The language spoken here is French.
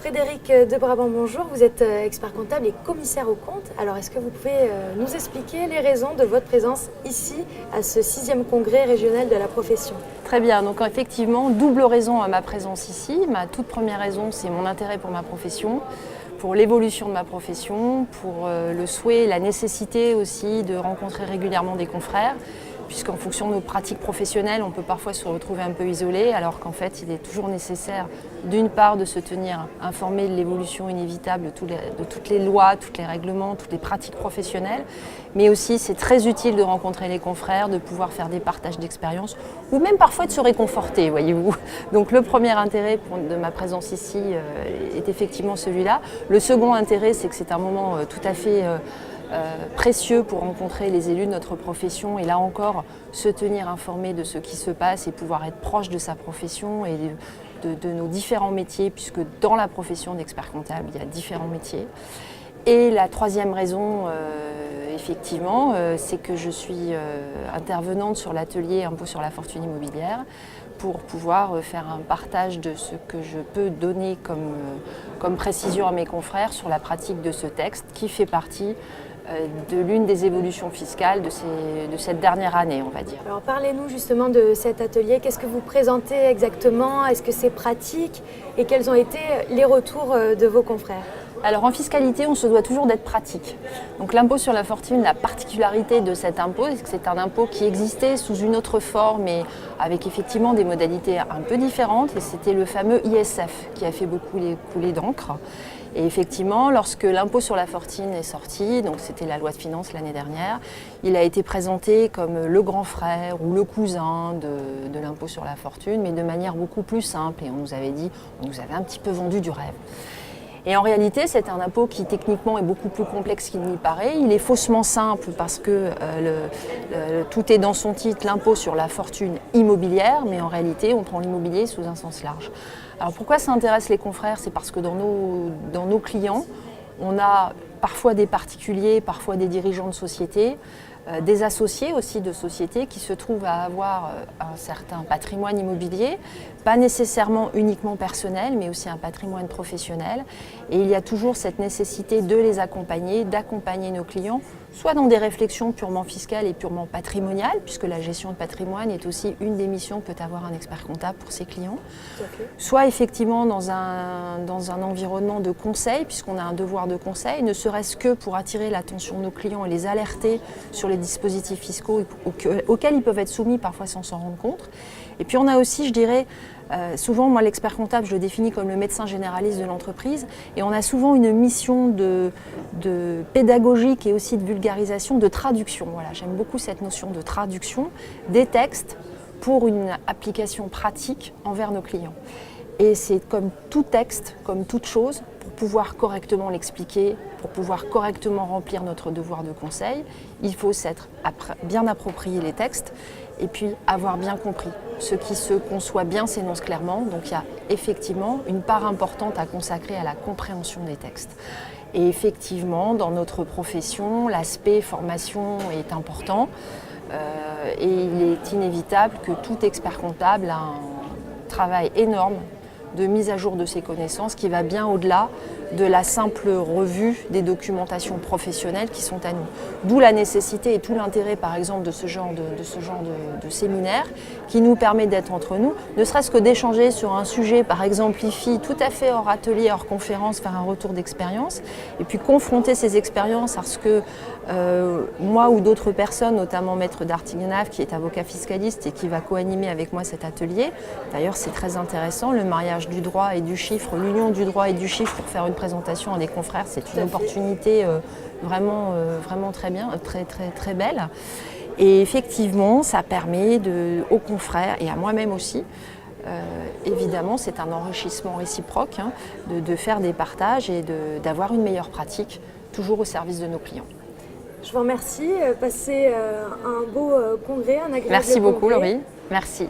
Frédéric de Brabant, bonjour. Vous êtes expert comptable et commissaire aux comptes. Alors, est-ce que vous pouvez nous expliquer les raisons de votre présence ici, à ce 6e congrès régional de la profession? Très bien, donc effectivement, double raison à ma présence ici. Ma toute première raison, c'est mon intérêt pour ma profession, pour l'évolution de ma profession, pour le souhait et la nécessité aussi de rencontrer régulièrement des confrères, puisqu'en fonction de nos pratiques professionnelles, on peut parfois se retrouver un peu isolé, alors qu'en fait, il est toujours nécessaire, d'une part, de se tenir informé de l'évolution inévitable de toutes les lois, tous les règlements, toutes les pratiques professionnelles, mais aussi, c'est très utile de rencontrer les confrères, de pouvoir faire des partages d'expériences, ou même parfois de se réconforter, voyez-vous. Donc le premier intérêt de ma présence ici est effectivement celui-là. Le second intérêt, c'est que c'est un moment tout à fait précieux pour rencontrer les élus de notre profession et là encore se tenir informé de ce qui se passe et pouvoir être proche de sa profession et de nos différents métiers, puisque dans la profession d'expert comptable, il y a différents métiers. Et la troisième raison, effectivement, c'est que je suis intervenante sur l'atelier Impôt sur la fortune immobilière pour pouvoir faire un partage de ce que je peux donner comme précision à mes confrères sur la pratique de ce texte qui fait partie de l'une des évolutions fiscales de cette dernière année, on va dire. Alors parlez-nous justement de cet atelier. Qu'est-ce que vous présentez exactement? Est-ce que c'est pratique? Et quels ont été les retours de vos confrères? Alors en fiscalité, on se doit toujours d'être pratique. Donc l'impôt sur la fortune, la particularité de cet impôt, c'est que c'est un impôt qui existait sous une autre forme et avec effectivement des modalités un peu différentes. Et c'était le fameux ISF qui a fait beaucoup couler d'encre. Et effectivement, lorsque l'impôt sur la fortune est sorti, donc c'était la loi de finances l'année dernière, il a été présenté comme le grand frère ou le cousin de l'impôt sur la fortune, mais de manière beaucoup plus simple. Et on nous avait dit, on nous avait un petit peu vendu du rêve. Et en réalité, c'est un impôt qui techniquement est beaucoup plus complexe qu'il n'y paraît. Il est faussement simple parce que tout est dans son titre, l'impôt sur la fortune immobilière, mais en réalité, on prend l'immobilier sous un sens large. Alors pourquoi ça intéresse les confrères? C'est parce que dans nos clients, on a parfois des particuliers, parfois des dirigeants de sociétés, des associés aussi de sociétés qui se trouvent à avoir un certain patrimoine immobilier, pas nécessairement uniquement personnel, mais aussi un patrimoine professionnel. Et il y a toujours cette nécessité de les accompagner, d'accompagner nos clients, soit dans des réflexions purement fiscales et purement patrimoniales, puisque la gestion de patrimoine est aussi une des missions que peut avoir un expert comptable pour ses clients, soit effectivement dans un environnement de conseil, puisqu'on a un devoir de conseil, ne serait-ce que pour attirer l'attention de nos clients et les alerter sur les dispositifs fiscaux auxquels ils peuvent être soumis parfois sans s'en rendre compte. Et puis on a aussi, je dirais, souvent, moi, l'expert comptable, je le définis comme le médecin généraliste de l'entreprise. Et on a souvent une mission de pédagogique et aussi de vulgarisation, de traduction. Voilà, j'aime beaucoup cette notion de traduction des textes pour une application pratique envers nos clients. Et c'est comme tout texte, comme toute chose, pour pouvoir correctement l'expliquer, pour pouvoir correctement remplir notre devoir de conseil, il faut s'être bien approprié les textes et puis avoir bien compris. Ce qui se conçoit bien s'énonce clairement, donc il y a effectivement une part importante à consacrer à la compréhension des textes. Et effectivement, dans notre profession, l'aspect formation est important et il est inévitable que tout expert comptable a un travail énorme de mise à jour de ses connaissances qui va bien au-delà de la simple revue des documentations professionnelles qui sont à nous. D'où la nécessité et tout l'intérêt par exemple de ce genre de séminaire qui nous permet d'être entre nous, ne serait-ce que d'échanger sur un sujet par exemple IFI tout à fait hors atelier, hors conférence, faire un retour d'expérience et puis confronter ces expériences à ce que moi ou d'autres personnes, notamment Maître Dartignave qui est avocat fiscaliste et qui va co-animer avec moi cet atelier. D'ailleurs c'est très intéressant, le mariage du droit et du chiffre, l'union du droit et du chiffre pour faire une présentation à des confrères, c'est une opportunité vraiment très bien, très belle. Et effectivement, ça permet aux confrères et à moi-même aussi, évidemment, c'est un enrichissement réciproque de faire des partages et d'avoir une meilleure pratique, toujours au service de nos clients. Je vous remercie. Passez un beau congrès, un agréable Merci beaucoup, congrès. Laurie. Merci.